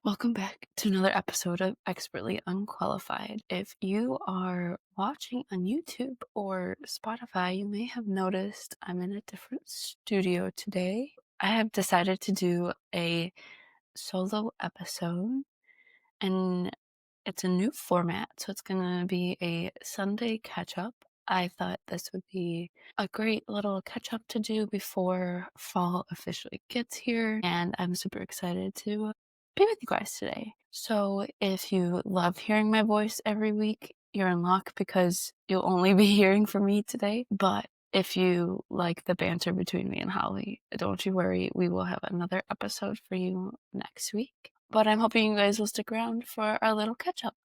Welcome back to another episode of Expertly Unqualified. If you are watching on YouTube or Spotify, you may have noticed I'm in a different studio today. I have decided to do a solo episode, and it's a new format, so it's going to be a Sunday catch-up. I thought this would be a great little catch-up to do before fall officially gets here, and I'm super excited to be with you guys today. So if you love hearing my voice every week, you're in luck because you'll only be hearing from me today. But if you like the banter between me and Holly, don't you worry, we will have another episode for you next week. But I'm hoping you guys will stick around for our little catch up.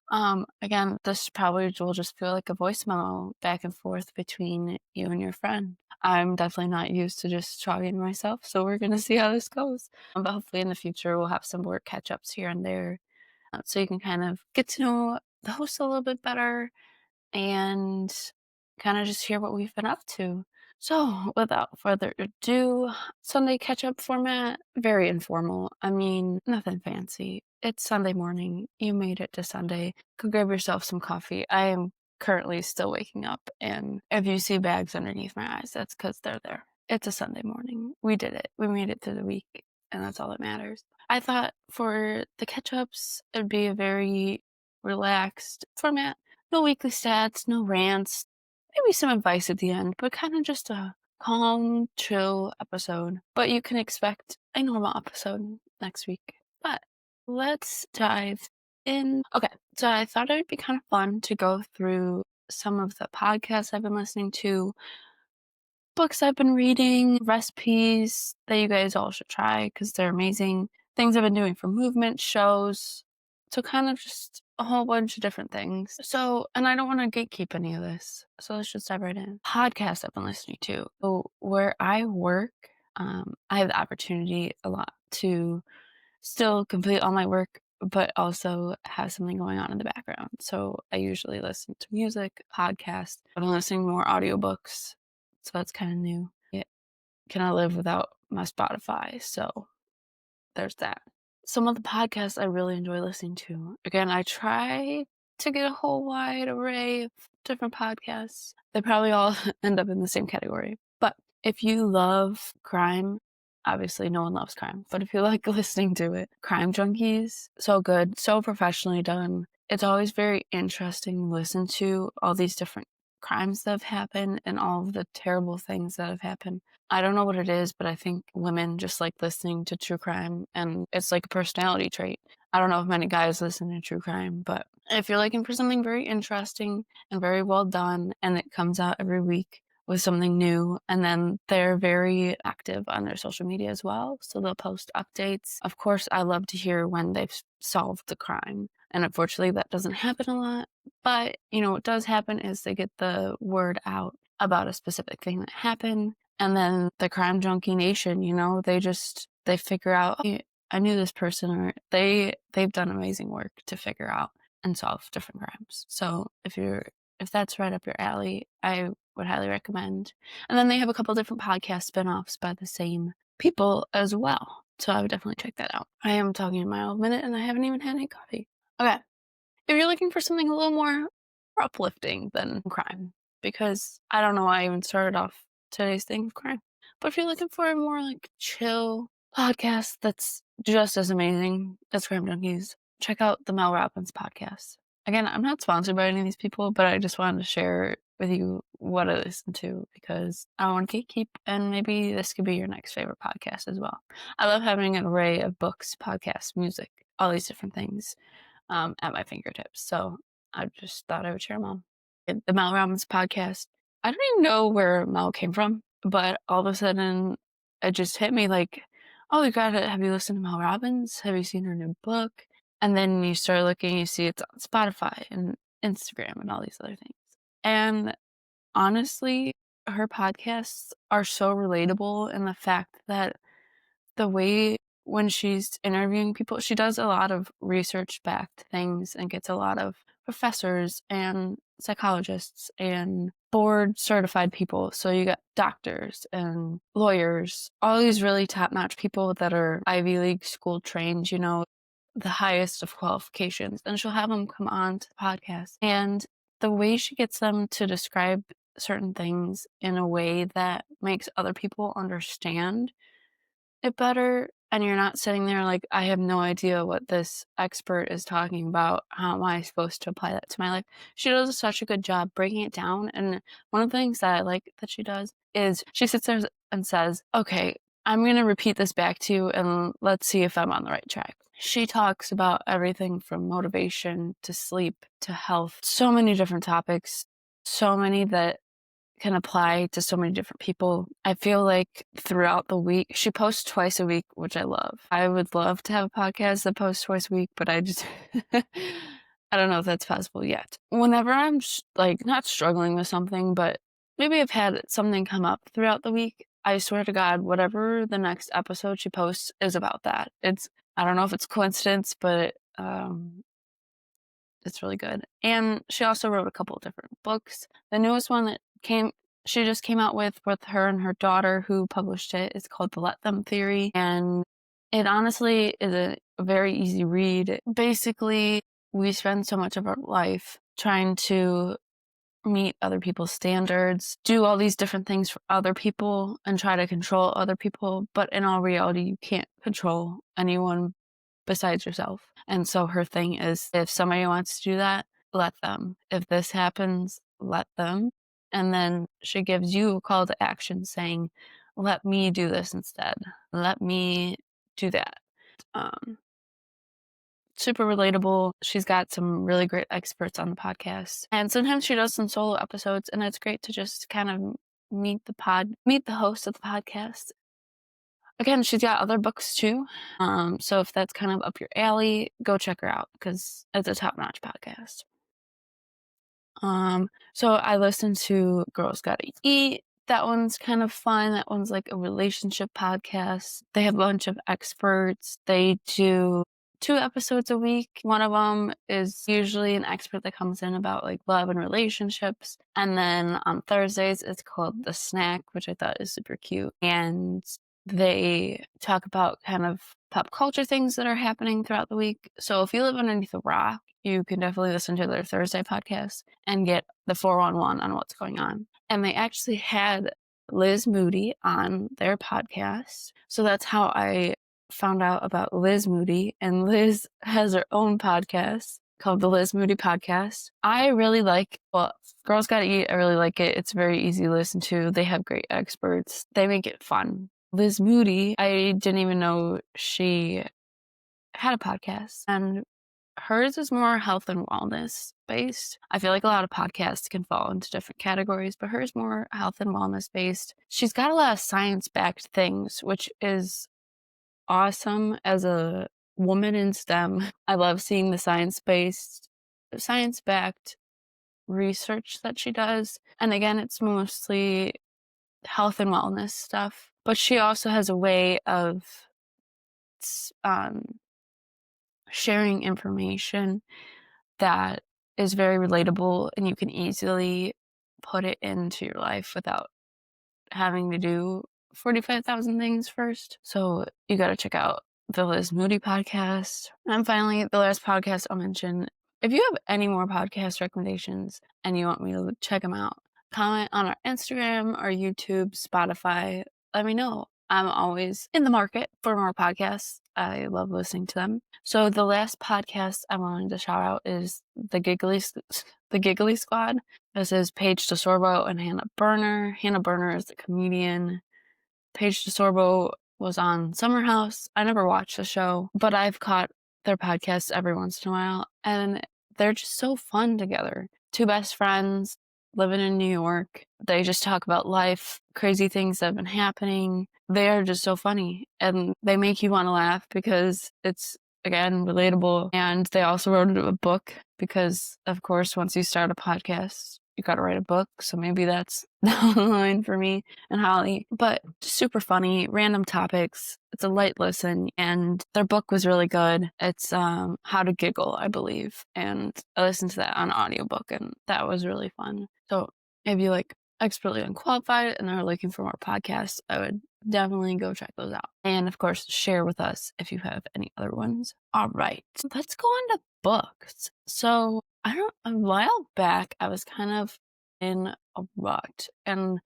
Again, this probably will just feel like a voice memo back and forth between you and your friend. I'm definitely not used to just talking to myself, so we're gonna see how this goes. But hopefully in the future we'll have some more catch ups here and there, so you can kind of get to know the host a little bit better and kind of just hear what we've been up to. So, without further ado, Sunday catch up format, very informal. I mean, nothing fancy. It's Sunday morning. You made it to Sunday. Go grab yourself some coffee. I am currently still waking up, and if you see bags underneath my eyes, that's because they're there. It's a Sunday morning. We did it. We made it through the week, and that's all that matters. I thought for the catch ups, it'd be a very relaxed format. No weekly stats, no rants, maybe some advice at the end, but kind of just a calm, chill episode. But you can expect a normal episode next week. But let's dive in. Okay, so I thought it would be kind of fun to go through some of the podcasts I've been listening to, books I've been reading, recipes that you guys all should try because they're amazing, things I've been doing for movement shows. So, kind of just a whole bunch of different things. So, and I don't want to gatekeep any of this. So, let's just dive right in. Podcasts I've been listening to. So, where I work, I have the opportunity a lot to still complete all my work, but also have something going on in the background. So I usually listen to music, podcasts, but I'm listening to more audiobooks. So that's kind of new. Yeah. Can I live without my Spotify? So there's that. Some of the podcasts I really enjoy listening to. Again, I try to get a whole wide array of different podcasts. They probably all end up in the same category. But if you love crime, obviously no one loves crime, but if you like listening to it, Crime Junkies, so good, so professionally done. It's always very interesting to listen to all these different crimes that have happened and all of the terrible things that have happened. I don't know what it is, but I think women just like listening to true crime, and it's like a personality trait. I don't know if many guys listen to true crime, but if you're looking for something very interesting and very well done, and it comes out every week with something new, and then they're very active on their social media as well, so they'll post updates. Of course, I love to hear when they've solved the crime, and unfortunately that doesn't happen a lot, but what does happen is they get the word out about a specific thing that happened, and then the crime junkie nation, they figure out, "Hey, I knew this person," or they've done amazing work to figure out and solve different crimes. So if that's right up your alley, I would highly recommend. And then they have a couple different podcast spinoffs by the same people as well. So I would definitely check that out. I am talking a mile a minute and I haven't even had any coffee. Okay. If you're looking for something a little more uplifting than crime, because I don't know why I even started off today's thing with crime, but if you're looking for a more like chill podcast that's just as amazing as Crime Junkies, check out the Mel Robbins podcast. Again, I'm not sponsored by any of these people, but I just wanted to share with you what I listen to because I want to gatekeep, and maybe this could be your next favorite podcast as well. I love having an array of books, podcasts, music, all these different things at my fingertips. So I just thought I would share them all. The Mel Robbins podcast, I don't even know where Mel came from, but all of a sudden it just hit me like, oh, have you listened to Mel Robbins? Have you seen her new book? And then you start looking, you see it's on Spotify and Instagram and all these other things. And honestly, her podcasts are so relatable in the fact that the way when she's interviewing people, she does a lot of research backed things and gets a lot of professors and psychologists and board certified people. So you got doctors and lawyers, all these really top notch people that are Ivy League school trained, the highest of qualifications, and she'll have them come on to the podcast. And the way she gets them to describe certain things in a way that makes other people understand it better, and you're not sitting there like, I have no idea what this expert is talking about. How am I supposed to apply that to my life? She does such a good job breaking it down. And one of the things that I like that she does is she sits there and says, okay, I'm going to repeat this back to you and let's see if I'm on the right track. She talks about everything from motivation to sleep to health, so many different topics, so many that can apply to so many different people. I feel like throughout the week, she posts twice a week, which I love. I would love to have a podcast that posts twice a week, but I just, I don't know if that's possible yet. Whenever I'm like not struggling with something, but maybe I've had something come up throughout the week, I swear to God, whatever the next episode she posts is about that. I don't know if it's coincidence, but it's really good. And she also wrote a couple of different books. The newest one that she just came out with her and her daughter who published it. It's called The Let Them Theory. And it honestly is a very easy read. Basically, we spend so much of our life trying to meet other people's standards, do all these different things for other people and try to control other people. But in all reality, you can't control anyone besides yourself. And so her thing is, if somebody wants to do that, let them. If this happens, let them. And then she gives you a call to action saying, let me do this instead. Let me do that. Super relatable. She's got some really great experts on the podcast. And sometimes she does some solo episodes, and it's great to just kind of meet the host of the podcast. Again, she's got other books too. So if that's kind of up your alley, go check her out because it's a top-notch podcast. So I listened to Girls Gotta Eat. That one's kind of fun. That one's like a relationship podcast. They have a bunch of experts. They do 2 episodes a week. One of them is usually an expert that comes in about like love and relationships. And then on Thursdays, it's called The Snack, which I thought is super cute. And they talk about kind of pop culture things that are happening throughout the week. So if you live underneath a rock, you can definitely listen to their Thursday podcast and get the 411 on what's going on. And they actually had Liz Moody on their podcast. So that's how I found out about Liz Moody. And Liz has her own podcast called the Liz Moody Podcast. I really like, Girls Gotta Eat, I really like it. It's very easy to listen to. They have great experts. They make it fun. Liz Moody, I didn't even know she had a podcast, and hers is more health and wellness based. I feel like a lot of podcasts can fall into different categories, but hers more health and wellness based. She's got a lot of science backed things, which is awesome as a woman in STEM. I love seeing the science backed research that she does. And again, it's mostly health and wellness stuff, but she also has a way of sharing information that is very relatable and you can easily put it into your life without having to do 45,000 things first. So you got to check out the Liz Moody podcast. And finally, the last podcast I'll mention, if you have any more podcast recommendations and you want me to check them out, comment on our Instagram or YouTube, Spotify. Let me know. I'm always in the market for more podcasts. I love listening to them. So the last podcast I wanted to shout out is the Giggly Squad. This is Paige DeSorbo and Hannah Berner. Hannah Berner is the comedian. Paige DeSorbo was on Summer House. I never watched the show, but I've caught their podcasts every once in a while, and they're just so fun together. 2 best friends living in New York. They just talk about life, crazy things that have been happening. They are just so funny, and they make you want to laugh because it's, again, relatable. And they also wrote a book because, of course, once you start a podcast, you got to write a book. So maybe that's down the line for me and Holly. But super funny, random topics. It's a light listen, and their book was really good. It's How to Giggle, I believe. And I listened to that on audiobook, and that was really fun. So if you like Expertly Unqualified and are looking for more podcasts, I would definitely go check those out. And of course, share with us if you have any other ones. All right, let's go on to books. So a while back, I was kind of in a rut and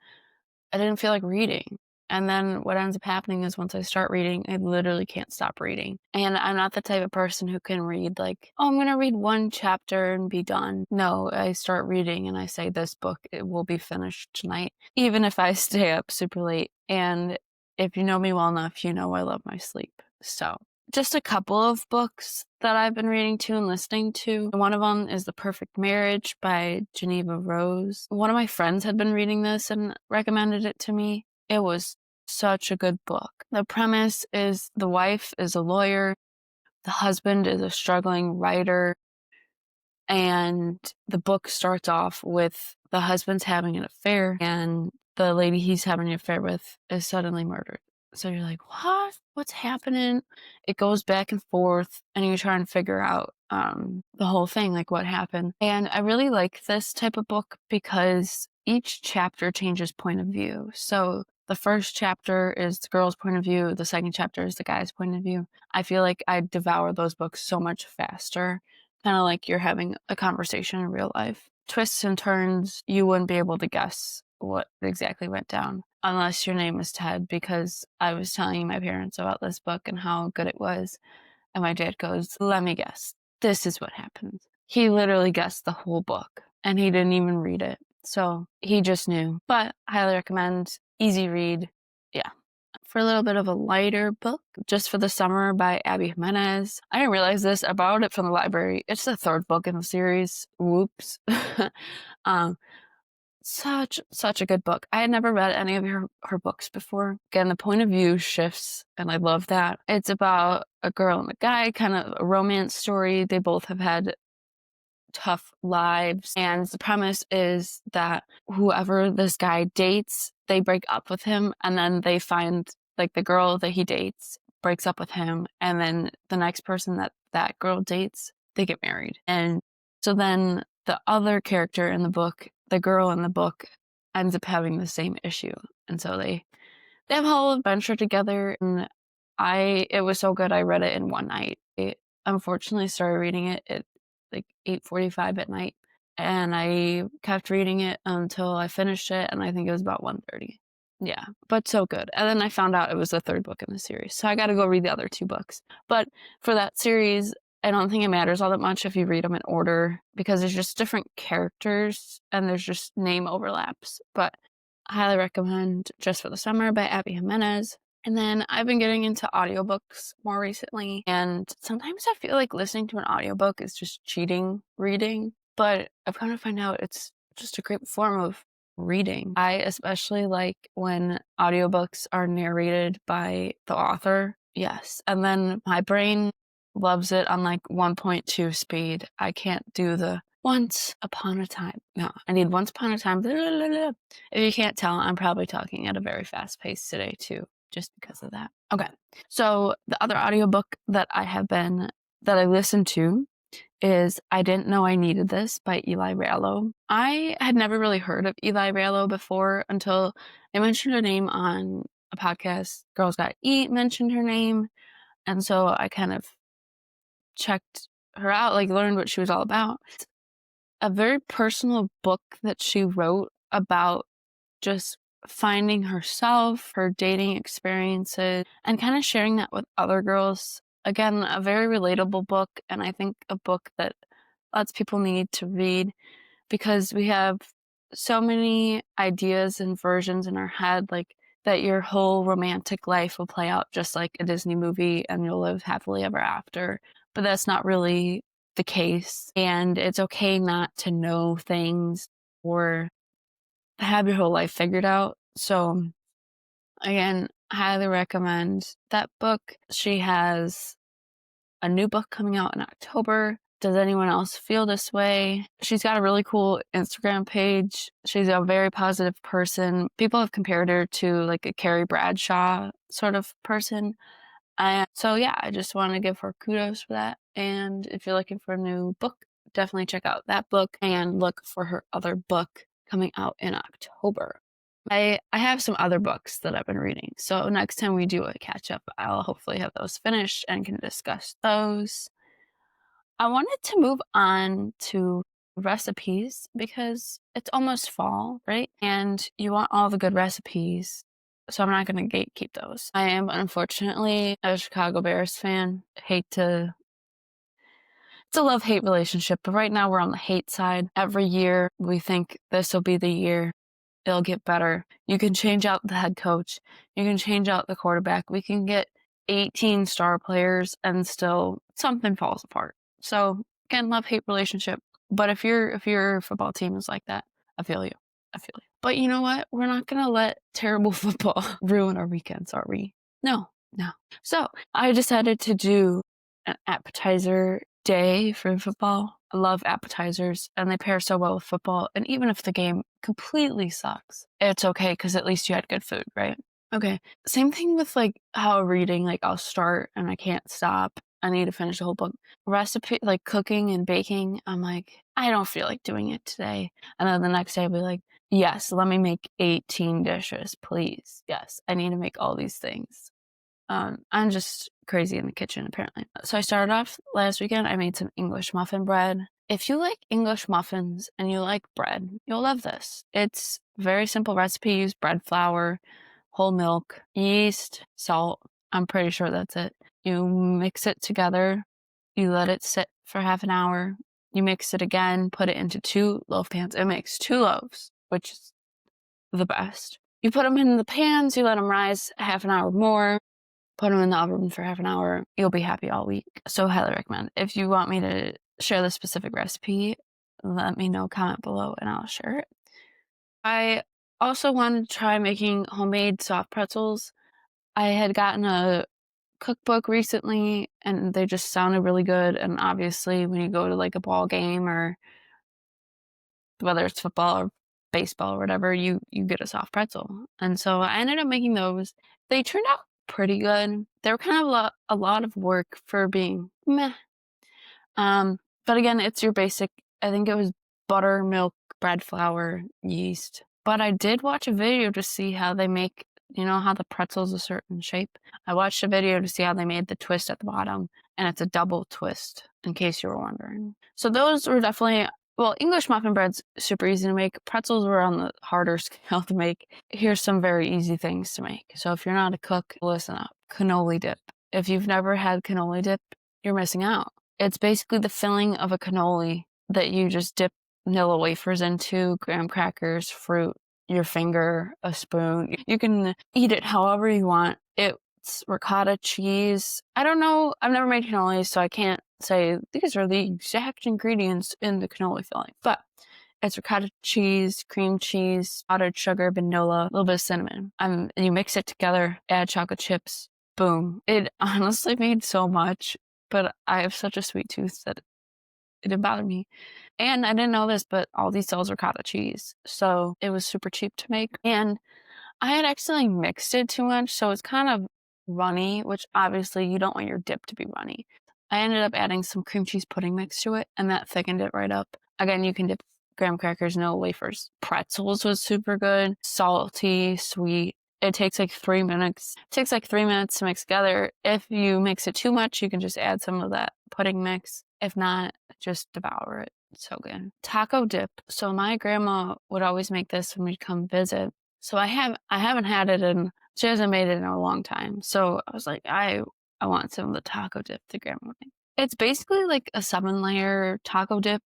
I didn't feel like reading. And then what ends up happening is once I start reading, I literally can't stop reading. And I'm not the type of person who can read like, oh, I'm going to read one chapter and be done. No, I start reading and I say this book, it will be finished tonight, even if I stay up super late. And if you know me well enough, you know I love my sleep. So just a couple of books that I've been reading to and listening to. One of them is The Perfect Marriage by Geneva Rose. One of my friends had been reading this and recommended it to me. It was such a good book. The premise is the wife is a lawyer, the husband is a struggling writer, and the book starts off with the husband's having an affair and the lady he's having an affair with is suddenly murdered. So you're like, what? What's happening? It goes back and forth and you try and figure out the whole thing, like what happened. And I really like this type of book because each chapter changes point of view. So the first chapter is the girl's point of view. The second chapter is the guy's point of view. I feel like I devour those books so much faster, kind of like you're having a conversation in real life. Twists and turns, you wouldn't be able to guess what exactly went down unless your name was Ted, because I was telling my parents about this book and how good it was. And my dad goes, let me guess. This is what happens. He literally guessed the whole book and he didn't even read it. So he just knew. But highly recommend. Easy read. Yeah. For a little bit of a lighter book, Just for the Summer by Abby Jimenez. I didn't realize this. I borrowed it from the library. It's the third book in the series. Whoops. Such a good book. I had never read any of her books before. Again, the point of view shifts, and I love that. It's about a girl and a guy, kind of a romance story. They both have had tough lives, and the premise is that whoever this guy dates, they break up with him, and then they find, like, the girl that he dates breaks up with him, and then the next person that girl dates, they get married. And so then the other character in the book, the girl in the book, ends up having the same issue, and so they have a whole adventure together. And it was so good, I read it in one night. I unfortunately started reading it at like 8:45 at night, and I kept reading it until I finished it, and I think it was about 1:30. Yeah, but so good. And then I found out it was the third book in the series, so I got to go read the other two books. But for that series, I don't think it matters all that much if you read them in order, because there's just different characters and there's just name overlaps. But I highly recommend Just for the Summer by Abby Jimenez. And then I've been getting into audiobooks more recently, and sometimes I feel like listening to an audiobook is just cheating reading, but I've come to find out it's just a great form of reading. I especially like when audiobooks are narrated by the author. Yes. And then my brain loves it on like 1.2 speed. I can't do the once upon a time. No, I need once upon a time. Blah, blah, blah, blah. If you can't tell, I'm probably talking at a very fast pace today too, just because of that. Okay. So the other audiobook that I listened to is I Didn't Know I Needed This by Eli Rallo. I had never really heard of Eli Rallo before until I mentioned her name on a podcast. Girls Gotta Eat mentioned her name. And so I kind of checked her out, like learned what she was all about. It's a very personal book that she wrote about just finding herself, her dating experiences, and kind of sharing that with other girls. Again, a very relatable book, and I think a book that lots of people need to read, because we have so many ideas and versions in our head, like that your whole romantic life will play out just like a Disney movie and you'll live happily ever after. But that's not really the case. And it's okay not to know things or have your whole life figured out. So again, highly recommend that book. She has a new book coming out in October. Does anyone else feel this way? She's got a really cool Instagram page. She's a very positive person. People have compared her to like a Carrie Bradshaw sort of person. And so yeah, I just want to give her kudos for that. And if you're looking for a new book, definitely check out that book and look for her other book, coming out in October. I have some other books that I've been reading. So next time we do a catch up, I'll hopefully have those finished and can discuss those. I wanted to move on to recipes because it's almost fall, right? And you want all the good recipes. So I'm not going to gatekeep those. I am unfortunately a Chicago Bears fan. It's a love-hate relationship, but right now we're on the hate side. Every year we think this will be the year. It'll get better. You can change out the head coach. You can change out the quarterback. We can get 18 star players and still something falls apart. So again, love-hate relationship. But if your football team is like that, I feel you. I feel you. But you know what? We're not gonna let terrible football ruin our weekends, are we? No, no. So I decided to do an appetizer day for football. I love appetizers and they pair so well with football. And even if the game completely sucks, it's okay because at least you had good food, right? Okay. Same thing with like how reading, like I'll start and I can't stop. I need to finish the whole book. Recipe, like cooking and baking, I'm like, I don't feel like doing it today. And then the next day I'll be like, yes, let me make 18 dishes, please. Yes, I need to make all these things. I'm just crazy in the kitchen, apparently. So I started off last weekend. I made some English muffin bread. If you like English muffins and you like bread, you'll love this. It's very simple recipe. Use bread flour, whole milk, yeast, salt. I'm pretty sure that's it. You mix it together. You let it sit for half an hour. You mix it again, put it into 2 loaf pans. It makes 2 loaves, which is the best. You put them in the pans. You let them rise half an hour more. Put them in the oven for half an hour. You'll be happy all week. So highly recommend. If you want me to share the specific recipe, let me know, comment below, and I'll share it. I also wanted to try making homemade soft pretzels. I had gotten a cookbook recently and they just sounded really good. And obviously when you go to like a ball game or whether it's football or baseball or whatever, you get a soft pretzel. And so I ended up making those. They turned out pretty good. They were kind of a lot of work for being meh. But again, it's your basic, I think it was butter, milk, bread flour, yeast. But I did watch a video to see how they make, you know, how the pretzel's a certain shape. I watched a video to see how they made the twist at the bottom, and it's a double twist, in case you were wondering. So those were definitely, well, English muffin bread's super easy to make. Pretzels were on the harder scale to make. Here's some very easy things to make. So if you're not a cook, listen up. Cannoli dip. If you've never had cannoli dip, you're missing out. It's basically the filling of a cannoli that you just dip vanilla wafers into, graham crackers, fruit, your finger, a spoon. You can eat it however you want. It's ricotta cheese. I don't know. I've never made cannolis, so I can't say these are the exact ingredients in the cannoli filling. But it's ricotta cheese, cream cheese, powdered sugar, vanilla, a little bit of cinnamon. And you mix it together, add chocolate chips. Boom. It honestly made so much, but I have such a sweet tooth that it didn't bother me. And I didn't know this, but Aldi sells ricotta cheese. So it was super cheap to make. And I had accidentally mixed it too much, so it's kind of runny, which obviously you don't want your dip to be runny. I ended up adding some cream cheese pudding mix to it, and that thickened it right up. Again, you can dip graham crackers, no wafers. Pretzels was super good, salty, sweet. It takes like 3 minutes. It takes like 3 minutes to mix together. If you mix it too much, you can just add some of that pudding mix. If not, just devour it. It's so good. Taco dip. So my grandma would always make this when we'd come visit. So I haven't had it in, she hasn't made it in a long time. So I was like, I want some of the taco dip the grandma would make. It's basically like a 7-layer taco dip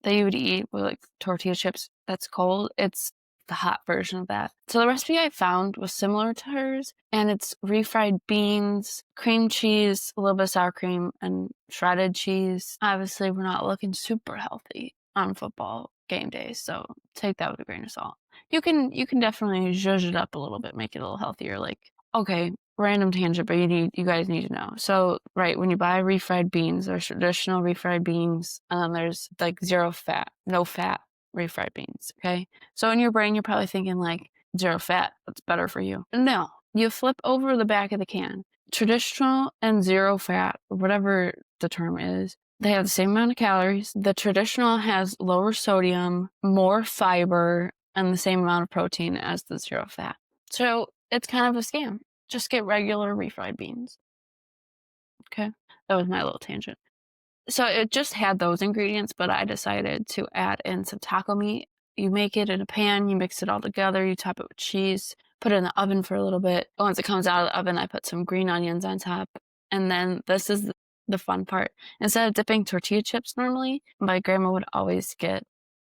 that you would eat with like tortilla chips that's cold. It's the hot version of that. So the recipe I found was similar to hers, and it's refried beans, cream cheese, a little bit of sour cream, and shredded cheese. Obviously, we're not looking super healthy on football game days, so take that with a grain of salt. You can definitely zhuzh it up a little bit, make it a little healthier. Like, okay, random tangent, but you guys need to know. So, right, when you buy refried beans, there's traditional refried beans, and then there's like no fat refried beans, okay? So in your brain, you're probably thinking like 0 fat, that's better for you. No, you flip over the back of the can. Traditional and 0 fat, whatever the term is, they have the same amount of calories. The traditional has lower sodium, more fiber, and the same amount of protein as the zero fat. So it's kind of a scam. Just get regular refried beans. Okay, that was my little tangent. So it just had those ingredients, but I decided to add in some taco meat. You make it in a pan, you mix it all together, you top it with cheese, put it in the oven for a little bit. Once it comes out of the oven, I put some green onions on top. And then this is the fun part. Instead of dipping tortilla chips normally, my grandma would always get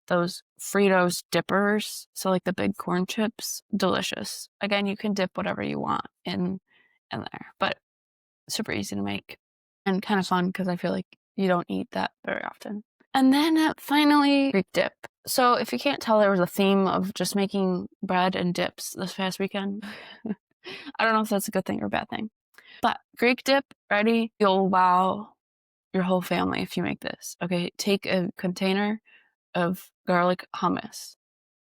those Fritos dippers. So like the big corn chips, delicious. Again, you can dip whatever you want in there, but super easy to make and kind of fun because I feel like you don't eat that very often. And then finally, Greek dip. So if you can't tell, there was a theme of just making bread and dips this past weekend. I don't know if that's a good thing or a bad thing. But Greek dip, ready? You'll wow your whole family if you make this. Okay, take a container of garlic hummus.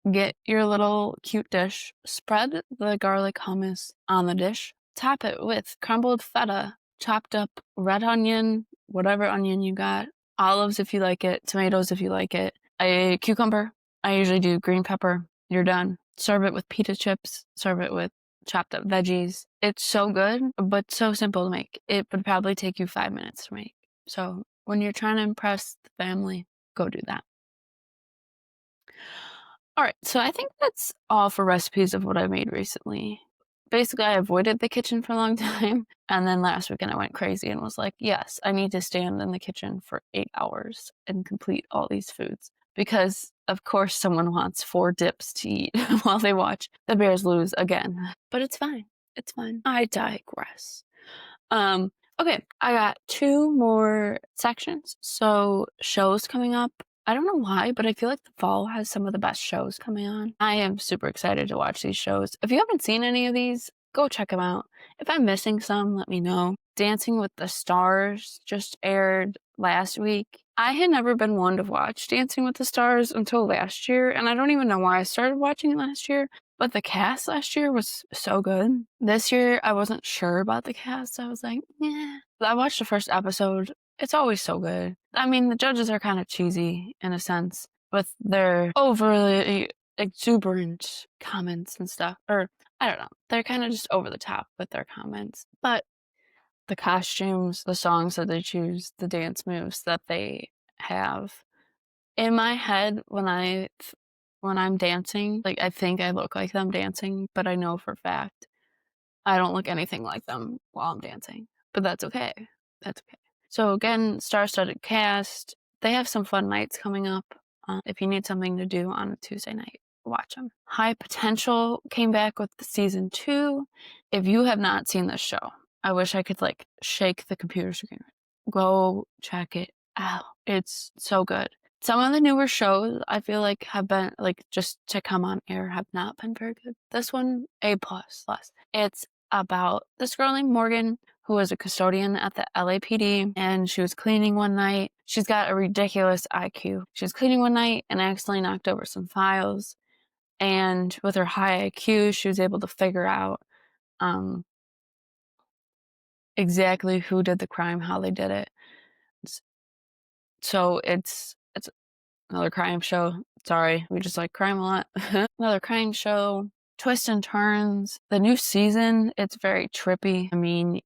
Get your little cute dish, spread the garlic hummus on the dish, top it with crumbled feta, chopped up red onion, whatever onion you got, olives if you like it, tomatoes if you like it, a cucumber. I usually do green pepper. You're done. Serve it with pita chips, serve it with chopped up veggies. It's so good, but so simple to make. It would probably take you 5 minutes to make. So when you're trying to impress the family, go do that. All right, so I think that's all for recipes of what I made recently. Basically, I avoided the kitchen for a long time, and then last weekend I went crazy and was like, yes, I need to stand in the kitchen for 8 hours and complete all these foods. Because, of course, someone wants 4 dips to eat while they watch the Bears lose again. But it's fine. It's fine. I digress. Okay, I got 2 more sections. So, shows coming up. I don't know why, but I feel like the fall has some of the best shows coming on. I am super excited to watch these shows. If you haven't seen any of these, go check them out. If I'm missing some, let me know. Dancing with the Stars just aired last week. I had never been one to watch Dancing with the Stars until last year, and I don't even know why I started watching it last year. But the cast last year was so good. This year, I wasn't sure about the cast. I was like, yeah. I watched the first episode. It's always so good. I mean, the judges are kind of cheesy in a sense with their overly exuberant comments and stuff. Or, I don't know. They're kind of just over the top with their comments. But the costumes, the songs that they choose, the dance moves that they have. In my head, when I'm dancing, like I think I look like them dancing, but I know for a fact I don't look anything like them while I'm dancing. But that's okay. That's okay. So again, star-studded cast. They have some fun nights coming up. If you need something to do on a Tuesday night, watch them. High Potential came back with season 2. If you have not seen this show, I wish I could like shake the computer screen. Go check it out. It's so good. Some of the newer shows I feel like have been like just to come on air have not been very good. This one, A plus. It's about this girl named Morgan who was a custodian at the LAPD, and she was cleaning one night. She's got a ridiculous IQ. She was cleaning one night and accidentally knocked over some files. And with her high IQ, she was able to figure out exactly who did the crime, how they did it. So it's another crime show. Sorry, we just like crime a lot. Another crime show. Twists and turns. The new season, it's very trippy. I mean,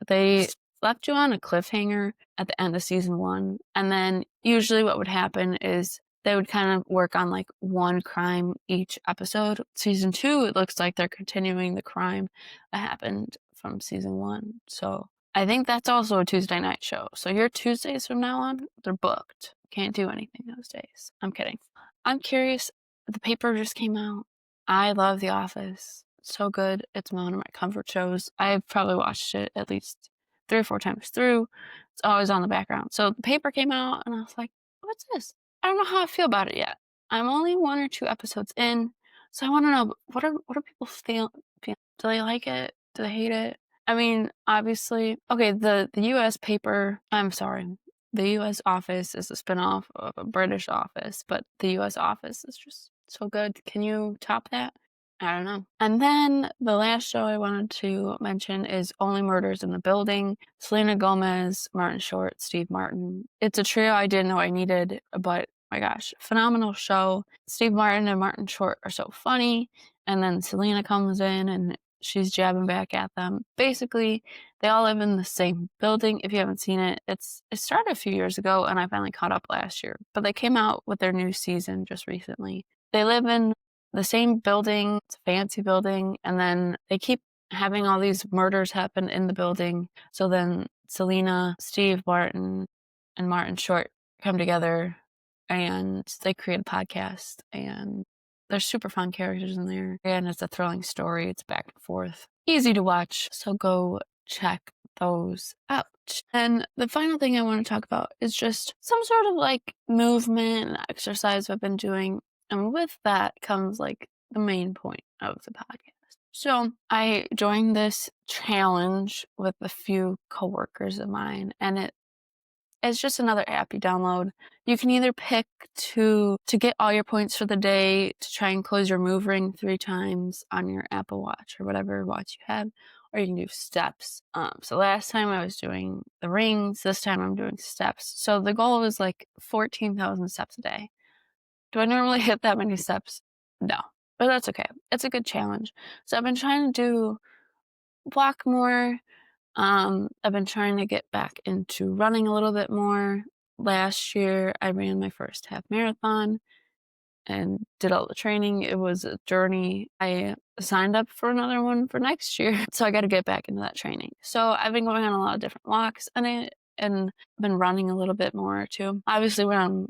they left you on a cliffhanger at the end of season 1. And then usually what would happen is they would kind of work on like one crime each episode. Season 2, it looks like they're continuing the crime that happened from season 1. So I think that's also a Tuesday night show. So your Tuesdays from now on, they're booked. Can't do anything those days. I'm kidding. I'm curious. The paper just came out. I love The Office. So good. It's one of my comfort shows. I've probably watched it at least 3 or 4 times through. It's always on the background. So the paper came out and I was like, what's this? I don't know how I feel about it yet. I'm only 1 or 2 episodes in. So I want to know, what are people feel? Do they like it? Do they hate it? I mean, obviously, okay, the US paper, I'm sorry, the US Office is a spinoff of a British Office, but the US Office is just so good. Can you top that? I don't know. And then the last show I wanted to mention is Only Murders in the Building. Selena Gomez, Martin Short, Steve Martin. It's a trio I didn't know I needed, but my gosh, phenomenal show. Steve Martin and Martin Short are so funny. And then Selena comes in and she's jabbing back at them. Basically, they all live in the same building. If you haven't seen it, it started a few years ago and I finally caught up last year. But they came out with their new season just recently. They live in the same building. It's a fancy building. And then they keep having all these murders happen in the building. So then Selena, Steve Martin, and Martin Short come together and they create a podcast, and there's super fun characters in there, and it's a thrilling story. It's back and forth, easy to watch, so go check those out. And the final thing I want to talk about is just some sort of like movement and exercise I've been doing, and with that comes like the main point of the podcast. So I joined this challenge with a few coworkers of mine, and it's just another app you download. You can either pick to get all your points for the day to try and close your move ring 3 times on your Apple Watch or whatever watch you have, or you can do steps. So last time I was doing the rings, this time I'm doing steps. So the goal is like 14,000 steps a day. Do I normally hit that many steps? No, but that's okay. It's a good challenge. So I've been trying to walk more. I've been trying to get back into running a little bit more. Last year, I ran my first half marathon and did all the training. It was a journey. I signed up for another one for next year, so I got to get back into that training. So I've been going on a lot of different walks, and been running a little bit more too. Obviously, when I'm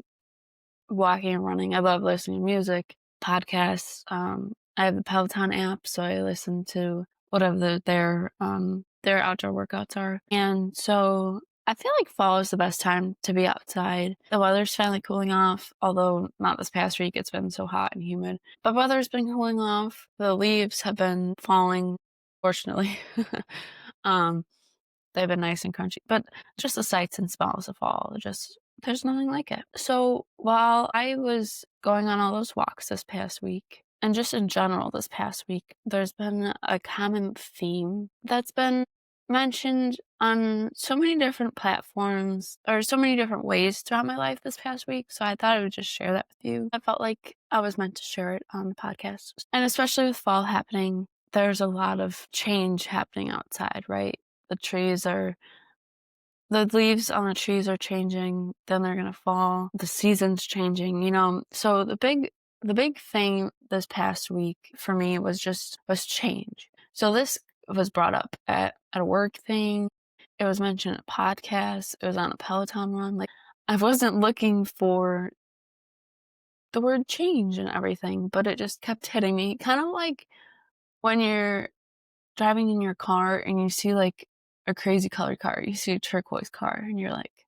walking and running, I love listening to music, podcasts. I have the Peloton app, so I listen to whatever their outdoor workouts are. And so I feel like fall is the best time to be outside. The weather's finally cooling off, although not this past week. It's been so hot and humid. But weather's been cooling off. The leaves have been falling, fortunately. They've been nice and crunchy. But just the sights and smells of fall, there's nothing like it. So while I was going on all those walks this past week, and just in general this past week, there's been a common theme that's been mentioned on so many different platforms or so many different ways throughout my life this past week. So I thought I would just share that with you. I felt like I was meant to share it on the podcast. And especially with fall happening, there's a lot of change happening outside, right? The leaves on the trees are changing, then they're gonna fall. The season's changing, So the big thing this past week for me was change. So this was brought up at a work thing. It was mentioned in a podcast. It was on a Peloton run. Like, I wasn't looking for the word change and everything, but it just kept hitting me. Kind of like when you're driving in your car and you see like a crazy colored car, you see a turquoise car and you're like,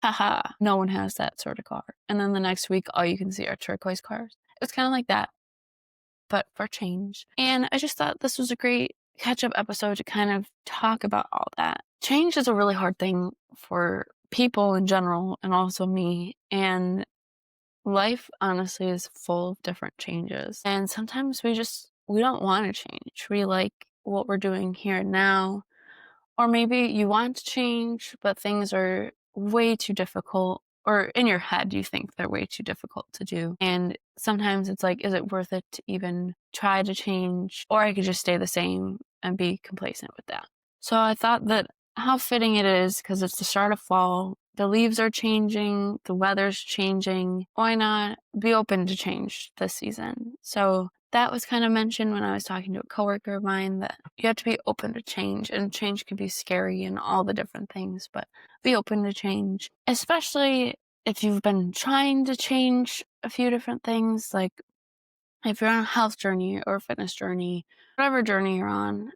haha, no one has that sort of car. And then the next week, all you can see are turquoise cars. It's kind of like that, but for change. And I just thought this was a great catch-up episode to kind of talk about all that. Change is a really hard thing for people in general and also me. And life honestly is full of different changes. And sometimes we don't want to change. We like what we're doing here and now. Or maybe you want to change, but things are way too difficult, or in your head you think they're way too difficult to do. And sometimes it's like, is it worth it to even try to change? Or I could just stay the same and be complacent with that. So I thought that how fitting it is, because it's the start of fall, the leaves are changing, the weather's changing. Why not be open to change this season? So that was kind of mentioned when I was talking to a coworker of mine, that you have to be open to change, and change can be scary and all the different things, but be open to change, especially if you've been trying to change a few different things. Like if you're on a health journey or a fitness journey, whatever journey you're on,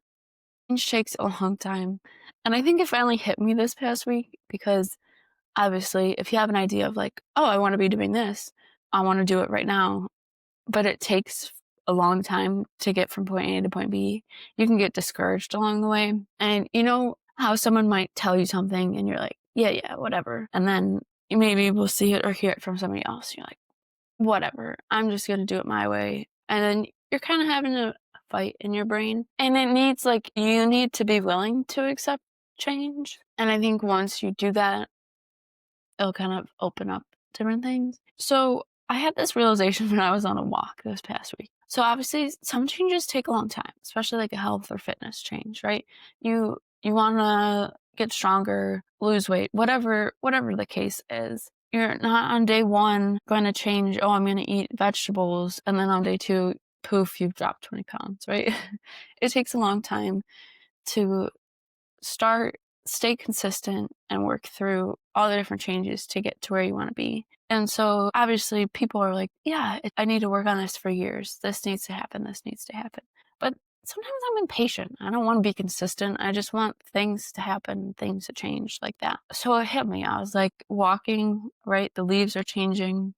change takes a long time. And I think it finally hit me this past week, because obviously if you have an idea of like, oh, I want to be doing this, I want to do it right now, but it takes a long time to get from point A to point B, you can get discouraged along the way. And you know how someone might tell you something and you're like, yeah, whatever. And then you maybe will see it or hear it from somebody else. You're like, whatever, I'm just going to do it my way. And then you're kind of having a fight in your brain. And you need to be willing to accept change. And I think once you do that, it'll kind of open up different things. So I had this realization when I was on a walk this past week. So obviously some changes take a long time, especially like a health or fitness change, right? You want to get stronger, lose weight, whatever the case is. You're not on day one going to change, oh, I'm going to eat vegetables, and then on day two, poof, you've dropped 20 pounds, right? It takes a long time to start, stay consistent, and work through all the different changes to get to where you want to be. And so obviously people are like, yeah, I need to work on this for years. This needs to happen. This needs to happen. But sometimes I'm impatient. I don't want to be consistent. I just want things to happen, things to change like that. So it hit me. I was like walking, right? The leaves are changing.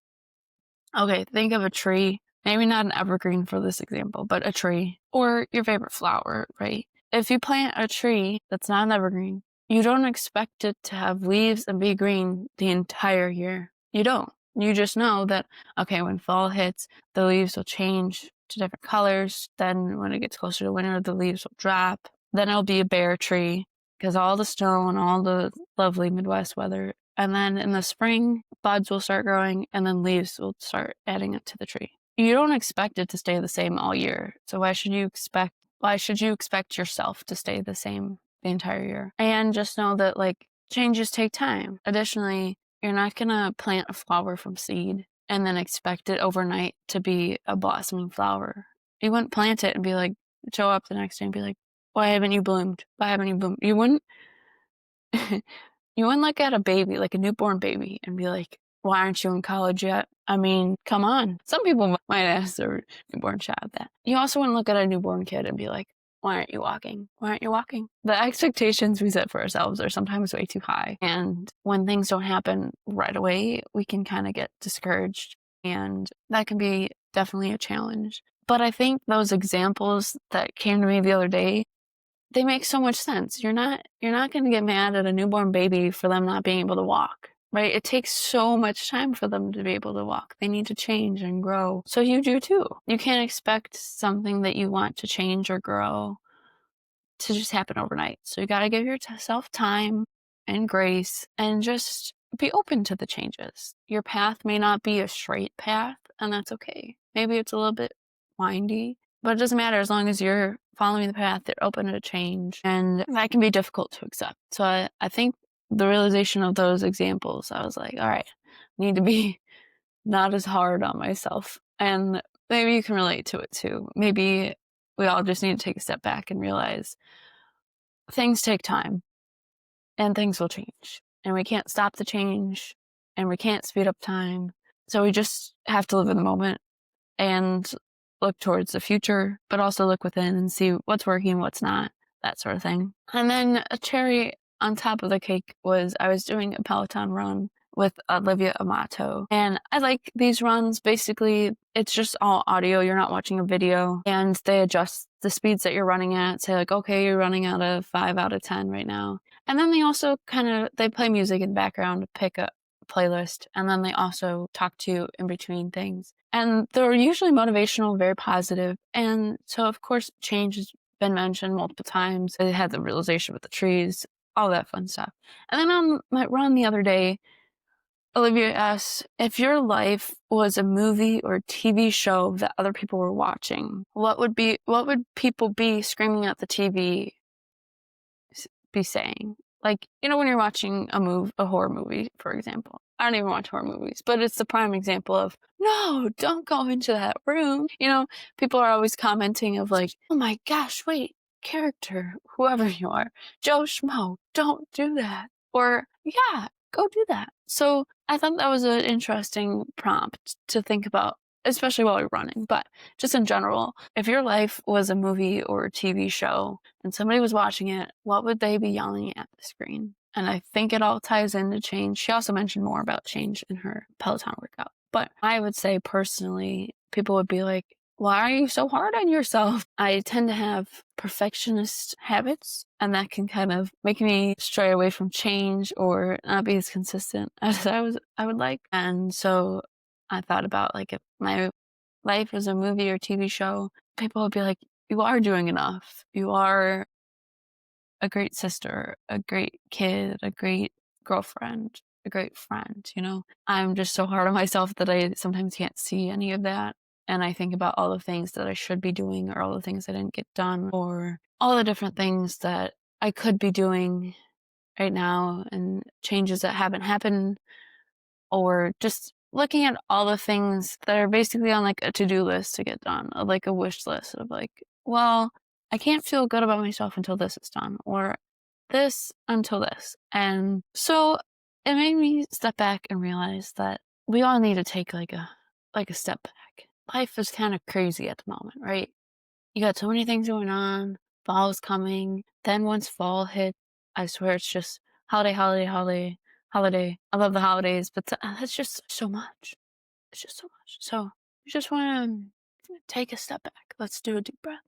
Okay, think of a tree. Maybe not an evergreen for this example, but a tree or your favorite flower, right? If you plant a tree that's not an evergreen, you don't expect it to have leaves and be green the entire year. You don't. You just know that, okay, when fall hits, the leaves will change to different colors. Then when it gets closer to winter, the leaves will drop. Then it'll be a bare tree because all the snow and all the lovely Midwest weather. And then in the spring, buds will start growing and then leaves will start adding up to the tree. You don't expect it to stay the same all year. So why should you expect yourself to stay the same the entire year? And just know that like changes take time. Additionally, you're not going to plant a flower from seed and then expect it overnight to be a blossoming flower. You wouldn't plant it and be like, show up the next day and be like, why haven't you bloomed? Why haven't you bloomed? You wouldn't. You wouldn't look at a baby, like a newborn baby, and be like, why aren't you in college yet? I mean, come on. Some people might ask their newborn child that. You also wouldn't look at a newborn kid and be like, why aren't you walking? Why aren't you walking? The expectations we set for ourselves are sometimes way too high. And when things don't happen right away, we can kind of get discouraged. And that can be definitely a challenge. But I think those examples that came to me the other day, they make so much sense. You're not going to get mad at a newborn baby for them not being able to walk, right? It takes so much time for them to be able to walk. They need to change and grow. So you do too. You can't expect something that you want to change or grow to just happen overnight. So you got to give yourself time and grace and just be open to the changes. Your path may not be a straight path, and that's okay. Maybe it's a little bit windy, but it doesn't matter as long as you're following the path, they're open to change, and that can be difficult to accept. So I think the realization of those examples, I was like, all right, I need to be not as hard on myself. And maybe you can relate to it too. Maybe we all just need to take a step back and realize things take time and things will change. And we can't stop the change and we can't speed up time. So we just have to live in the moment and look towards the future, but also look within and see what's working, what's not, that sort of thing. And then a cherry on top of the cake was I was doing a Peloton run with Olivia Amato. And I like these runs. Basically, it's just all audio. You're not watching a video. And they adjust the speeds that you're running at. Say like, okay, you're running at a 5 out of 10 right now. And then they also they play music in the background to pick a playlist. And then they also talk to you in between things. And they're usually motivational, very positive. And so, of course, change has been mentioned multiple times. I had the realization with the trees, all that fun stuff. And then on my run the other day, Olivia asks, if your life was a movie or TV show that other people were watching, what would people be screaming at the TV be saying? Like, when you're watching a horror movie, for example. I don't even watch horror movies, but it's the prime example of, no, don't go into that room. People are always commenting of like, oh my gosh, wait, character, whoever you are, Joe Schmo, don't do that. Or, yeah, go do that. So I thought that was an interesting prompt to think about, especially while you're running, but just in general, if your life was a movie or a TV show and somebody was watching it, what would they be yelling at the screen? And I think it all ties into change. She also mentioned more about change in her Peloton workout. But I would say personally, people would be like, why are you so hard on yourself? I tend to have perfectionist habits, and that can kind of make me stray away from change or not be as consistent as I would like. And so I thought about like if my life was a movie or TV show, people would be like, you are doing enough. You are a great sister, a great kid, a great girlfriend, a great friend, you know? I'm just so hard on myself that I sometimes can't see any of that. And I think about all the things that I should be doing or all the things I didn't get done or all the different things that I could be doing right now and changes that haven't happened or just looking at all the things that are basically on like a to-do list to get done, like a wish list of like, well, I can't feel good about myself until this is done, or this until this. And so it made me step back and realize that we all need to take like a step back. Life is kind of crazy at the moment, right? You got so many things going on. Fall is coming. Then once fall hit, I swear it's just holiday, holiday, holiday, holiday. I love the holidays, but that's just so much. It's just so much. So you just want to take a step back. Let's do a deep breath.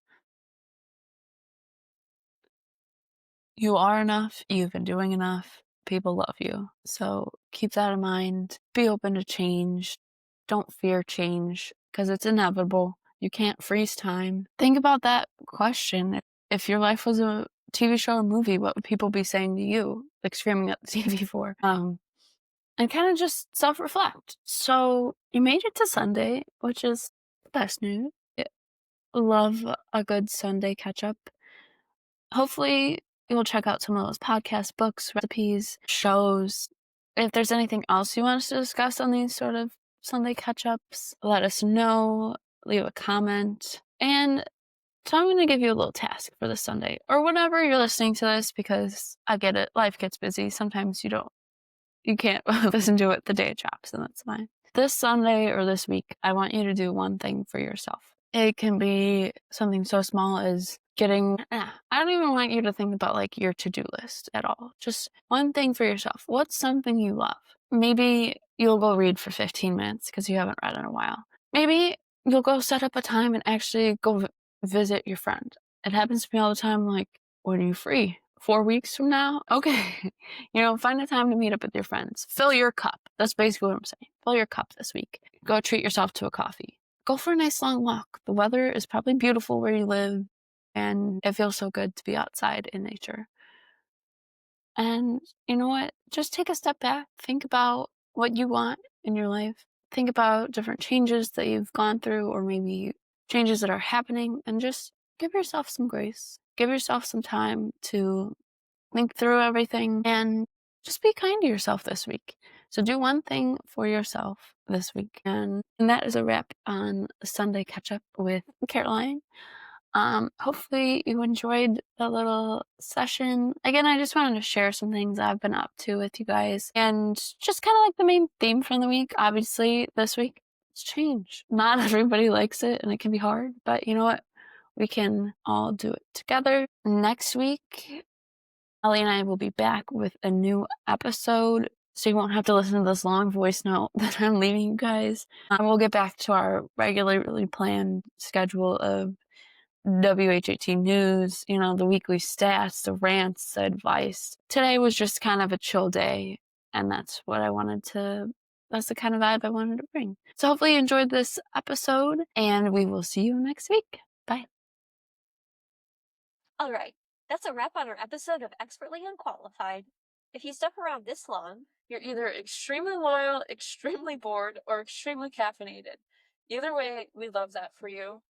You are enough. You've been doing enough. People love you. So keep that in mind. Be open to change. Don't fear change because it's inevitable. You can't freeze time. Think about that question. If your life was a TV show or movie, what would people be saying to you, like screaming at the TV for? And kind of just self-reflect. So you made it to Sunday, which is the best news. Love a good Sunday catch up. Hopefully you'll check out some of those podcasts, books, recipes, shows. If there's anything else you want us to discuss on these sort of Sunday catch-ups, let us know, leave a comment. And so I'm going to give you a little task for this Sunday or whenever you're listening to this, because I get it. Life gets busy. Sometimes you can't listen to it the day it drops, and that's fine. This Sunday or this week, I want you to do one thing for yourself. It can be something so small as I don't even want you to think about like your to-do list at all. Just one thing for yourself. What's something you love? Maybe you'll go read for 15 minutes because you haven't read in a while. Maybe you'll go set up a time and actually go visit your friend. It happens to me all the time. Like, when are you free? 4 weeks from now? Okay. Find a time to meet up with your friends. Fill your cup. That's basically what I'm saying. Fill your cup this week. Go treat yourself to a coffee. Go for a nice long walk. The weather is probably beautiful where you live, and it feels so good to be outside in nature. And you know what? Just take a step back. Think about what you want in your life. Think about different changes that you've gone through, or maybe changes that are happening, and just give yourself some grace. Give yourself some time to think through everything and just be kind to yourself this week. So do one thing for yourself this week. And that is a wrap on Sunday catch up with Caroline. Hopefully you enjoyed the little session. Again, I just wanted to share some things I've been up to with you guys, and just kind of like the main theme from the week. Obviously, this week it's change. Not everybody likes it, and it can be hard, but you know what? We can all do it together. Next week, Ellie and I will be back with a new episode, so you won't have to listen to this long voice note that I'm leaving you guys. We'll get back to our regularly planned schedule of WHAT news, the weekly stats, the rants, the advice. Today was just kind of a chill day, and that's the kind of vibe I wanted to bring. So hopefully you enjoyed this episode, and we will see you next week. Bye. All right, that's a wrap on our episode of Expertly Unqualified. If you stuck around this long, You're either extremely loyal, extremely bored, or extremely caffeinated. Either way, we love that for you.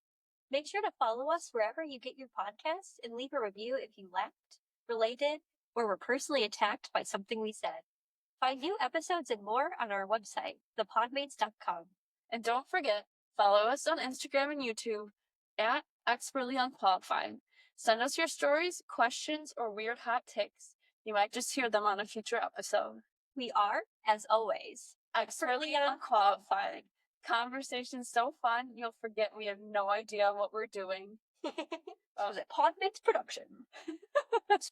make sure to follow us wherever you get your podcasts and leave a review if you laughed, related, or were personally attacked by something we said. Find new episodes and more on our website, thepodmates.com. And don't forget, follow us on Instagram and YouTube at Expertly Unqualified. Send us your stories, questions, or weird hot takes. You might just hear them on a future episode. We are, as always, Expertly Unqualified. Conversation's so fun, you'll forget we have no idea what we're doing. was a Podmates production.